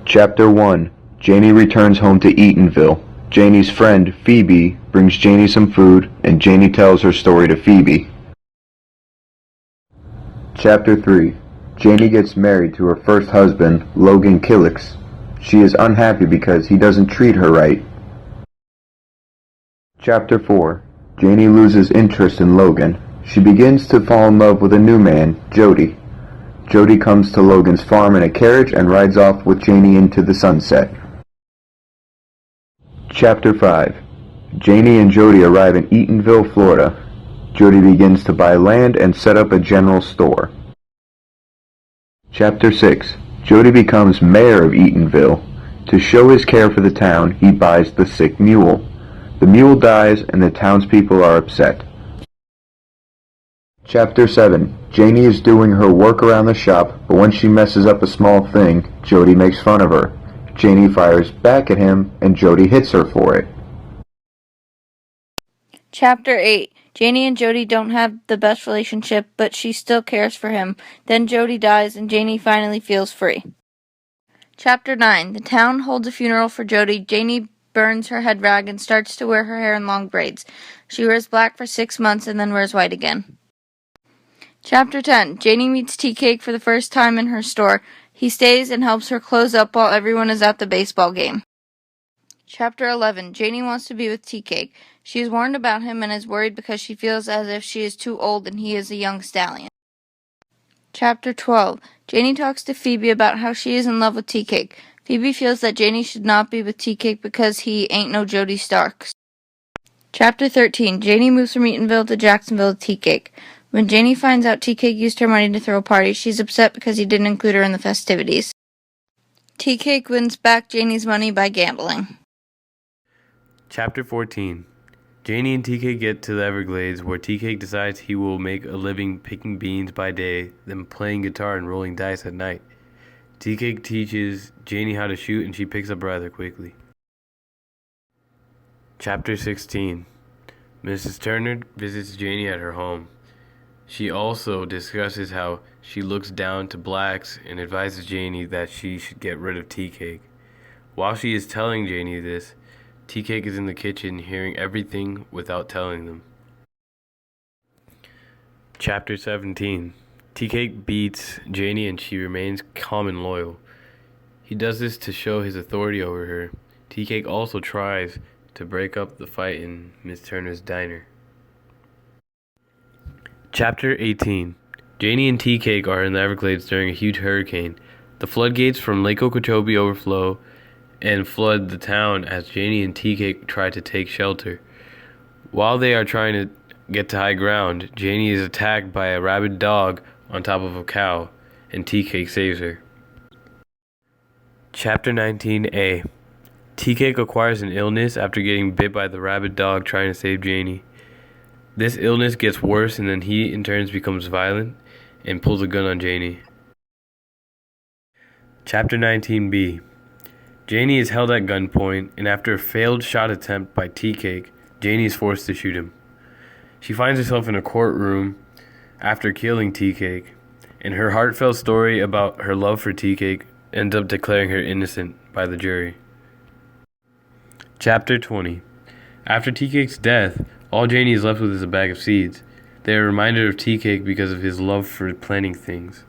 Chapter 1. Janie returns home to Eatonville. Janie's friend, Phoebe, brings Janie some food, and Janie tells her story to Phoebe. Chapter 3. Janie gets married to her first husband, Logan Killix. She is unhappy because he doesn't treat her right. Chapter 4. Janie loses interest in Logan. She begins to fall in love with a new man, Jody. Jody comes to Logan's farm in a carriage and rides off with Janie into the sunset. Chapter 5. Janie and Jody arrive in Eatonville, Florida. Jody begins to buy land and set up a general store. Chapter 6. Jody becomes mayor of Eatonville. To show his care for the town, he buys the sick mule. The mule dies and the townspeople are upset. Chapter 7. Janie is doing her work around the shop, but when she messes up a small thing, Jody makes fun of her. Janie fires back at him, and Jody hits her for it. Chapter 8. Janie and Jody don't have the best relationship, but she still cares for him. Then Jody dies, and Janie finally feels free. Chapter 9. The town holds a funeral for Jody. Janie burns her head rag and starts to wear her hair in long braids. She wears black for 6 months and then wears white again. Chapter 10. Janie meets Tea-Cake for the first time in her store. He stays and helps her close up while everyone is at the baseball game. Chapter 11. Janie wants to be with Tea-Cake. She is warned about him and is worried because she feels as if she is too old and he is a young stallion. Chapter 12. Janie talks to Phoebe about how she is in love with Tea-Cake. Phoebe feels that Janie should not be with Tea-Cake because he ain't no Jody Starks. Chapter 13. Janie moves from Eatonville to Jacksonville with Tea-Cake. When Janie finds out Tea-Cake used her money to throw a party, she's upset because he didn't include her in the festivities. Tea-Cake wins back Janie's money by gambling. Chapter 14. Janie and Tea-Cake get to the Everglades, where Tea-Cake decides he will make a living picking beans by day, then playing guitar and rolling dice at night. Tea-Cake teaches Janie how to shoot, and she picks up rather quickly. Chapter 16. Mrs. Turner visits Janie at her home. She also discusses how she looks down to blacks and advises Janie that she should get rid of Tea-Cake. While she is telling Janie this, Tea-Cake is in the kitchen hearing everything without telling them. Chapter 17. Tea-Cake beats Janie and she remains calm and loyal. He does this to show his authority over her. Tea-Cake also tries to break up the fight in Miss Turner's diner. Chapter 18. Janie and Tea-Cake are in the Everglades during a huge hurricane. The floodgates from Lake Okeechobee overflow and flood the town as Janie and Tea-Cake try to take shelter. While they are trying to get to high ground, Janie is attacked by a rabid dog on top of a cow, and Tea-Cake saves her. Chapter 19a. Tea-Cake acquires an illness after getting bit by the rabid dog trying to save Janie. This illness gets worse, and then he in turn becomes violent and pulls a gun on Janie. Chapter 19b. Janie is held at gunpoint, and after a failed shot attempt by Tea-Cake, Janie is forced to shoot him. She finds herself in a courtroom after killing Tea-Cake, and her heartfelt story about her love for Tea-Cake ends up declaring her innocent by the jury. Chapter 20. After Tea-Cake's death, all Janie is left with is a bag of seeds. They are reminded of Tea-Cake because of his love for planting things.